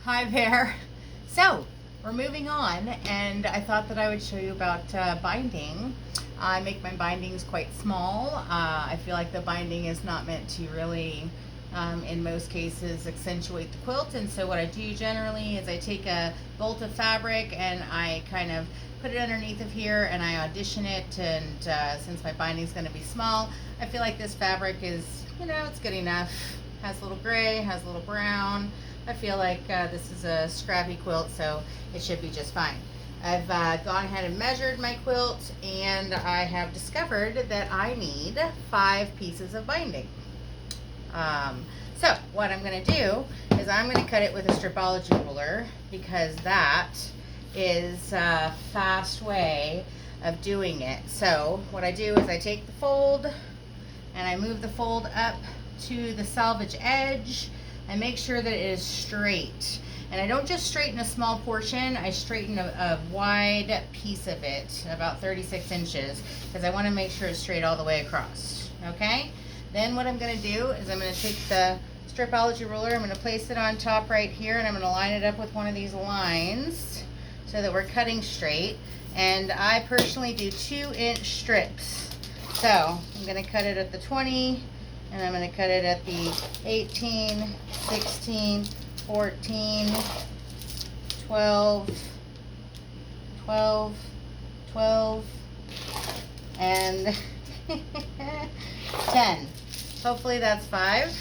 Hi there. So we're moving on, and I thought that I would show you about binding. I make my bindings quite small. I feel like the binding is not meant to really, in most cases, accentuate the quilt. And so what I do generally is I take a bolt of fabric and I kind of put it underneath of here and I audition it. And since my binding is going to be small, I feel like this fabric is, it's good enough. Has a little gray, has a little brown. I feel like this is a scrappy quilt, so it should be just fine. I've gone ahead and measured my quilt, and I have discovered that I need 5 pieces of binding. So what I'm going to do is I'm going to cut it with a stripology ruler, because that is a fast way of doing it. So what I do is I take the fold and I move the fold up to the selvage edge. I make sure that it is straight. And I don't just straighten a small portion, I straighten a wide piece of it, about 36 inches, because I want to make sure it's straight all the way across. Okay? Then what I'm going to do is I'm going to take the stripology ruler, I'm going to place it on top right here, and I'm going to line it up with one of these lines so that we're cutting straight. And I personally do 2-inch strips. So I'm going to cut it at the 20, and I'm going to cut it at the 18, 16, 14, 12, 12, 12, and 10. Hopefully that's 5.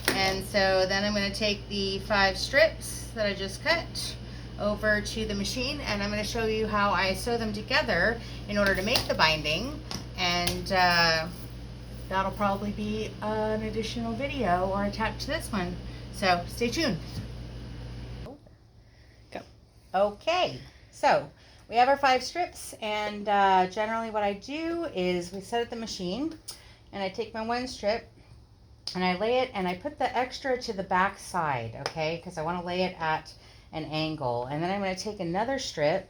And so then I'm going to take the 5 strips that I just cut over to the machine, and I'm going to show you how I sew them together in order to make the binding. And that'll probably be an additional video or attached to this one. So stay tuned. Go. Okay, so we have our 5 strips, and generally what I do is we set at the machine, and I take my 1 strip and I lay it, and I put the extra to the back side, okay, because I want to lay it at an angle. And then I'm going to take another strip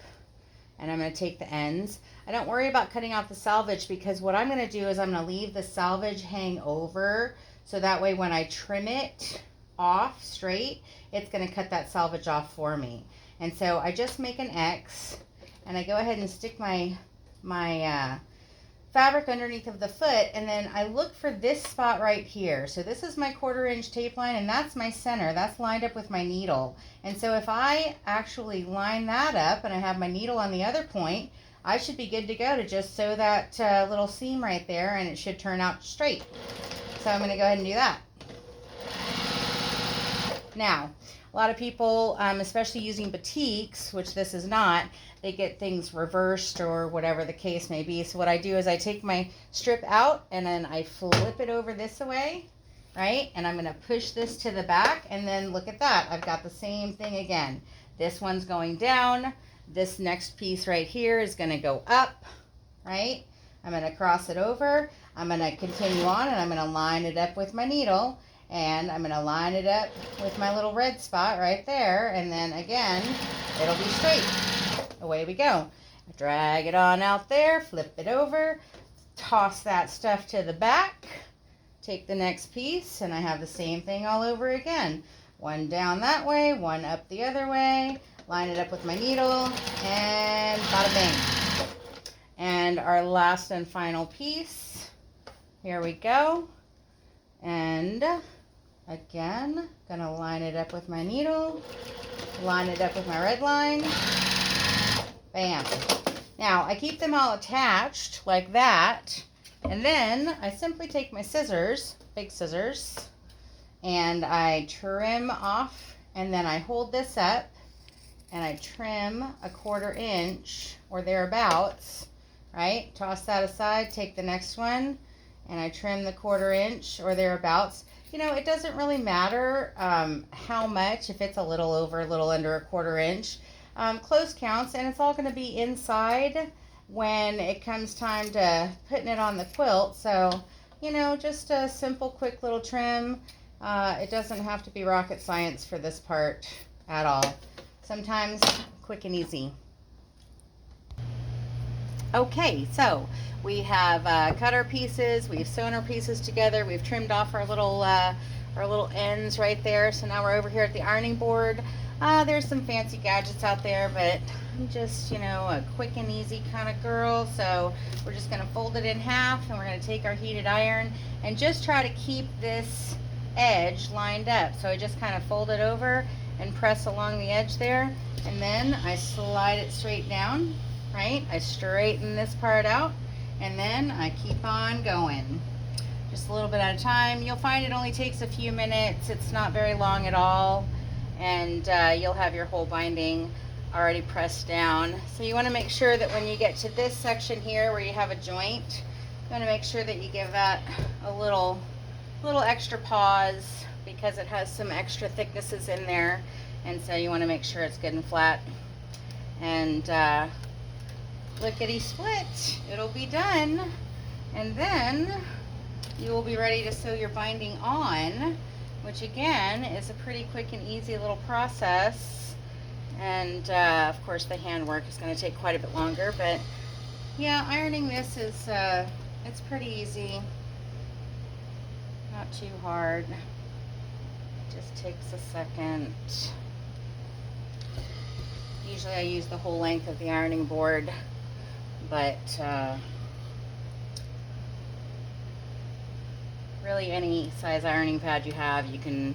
and I'm going to take the ends. I don't worry about cutting off the selvage, because what I'm going to do is I'm going to leave the selvage hang over, so that way when I trim it off straight, it's going to cut that selvage off for me. And so I just make an X, and I go ahead and stick my fabric underneath of the foot, and then I look for this spot right here. So this is my 1/4 inch tape line, and that's my center. That's lined up with my needle. And so if I actually line that up and I have my needle on the other point, I should be good to go to just sew that little seam right there, and it should turn out straight. So I'm going to go ahead and do that. Now, a lot of people, especially using batiks, which this is not, they get things reversed or whatever the case may be. So what I do is I take my strip out and then I flip it over this way, right? And I'm going to push this to the back, and then look at that. I've got the same thing again. This one's going down. This next piece right here is going to go up, right? I'm going to cross it over. I'm going to continue on, and I'm going to line it up with my needle. And I'm going to line it up with my little red spot right there, and then again it'll be straight. Away we go. Drag it on out there, flip it over, toss that stuff to the back, take the next piece, and I have the same thing all over again. One down that way, one up the other way, line it up with my needle, and bada bing. And our last and final piece, here we go. And again, gonna line it up with my needle, line it up with my red line, bam. Now I keep them all attached like that, and then I simply take my scissors, big scissors, and I trim off, and then I hold this up and I trim a 1/4 inch or thereabouts, right? Toss that aside, take the next one, and I trim the 1/4 inch or thereabouts. It doesn't really matter how much, if it's a little over, a little under a 1/4 inch. Close counts, and it's all going to be inside when it comes time to putting it on the quilt. So, just a simple, quick little trim. It doesn't have to be rocket science for this part at all. Sometimes quick and easy. Okay, so we have cut our pieces, we've sewn our pieces together, we've trimmed off our little our little ends right there. So now we're over here at the ironing board. There's some fancy gadgets out there, but I'm just, you know, a quick and easy kind of girl. So we're just going to fold it in half, and we're going to take our heated iron and just try to keep this edge lined up. So I just kind of fold it over and press along the edge there, and then I slide it straight down, right? I straighten this part out, and then I keep on going. Just a little bit at a time. You'll find it only takes a few minutes. It's not very long at all, and you'll have your whole binding already pressed down. So you want to make sure that when you get to this section here where you have a joint, you want to make sure that you give that a little extra pause, because it has some extra thicknesses in there, and so you want to make sure it's good and flat. And lickety split, it'll be done, and then you will be ready to sew your binding on, which again is a pretty quick and easy little process. And of course the handwork is going to take quite a bit longer, but yeah, ironing this is it's pretty easy, not too hard. Just takes a second. Usually I use the whole length of the ironing board, but really any size ironing pad you have, you can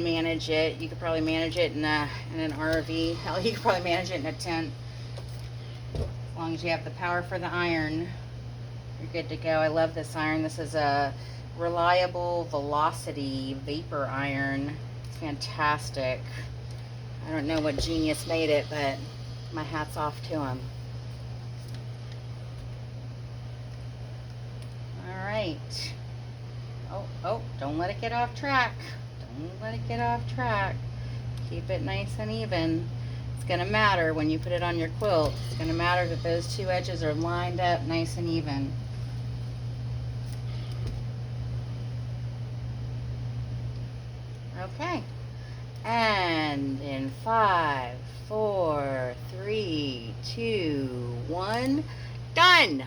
manage it. You could probably manage it in an RV. Hell, you could probably manage it in a tent. As long as you have the power for the iron, you're good to go. I love this iron. This is a Reliable Velocity vapor iron. It's fantastic. I don't know what genius made it, but my hat's off to him. All right. Oh, don't let it get off track. Don't let it get off track. Keep it nice and even. It's going to matter when you put it on your quilt. It's going to matter that those two edges are lined up nice and even. Okay. And in 5, 4, 3, 2, 1, done!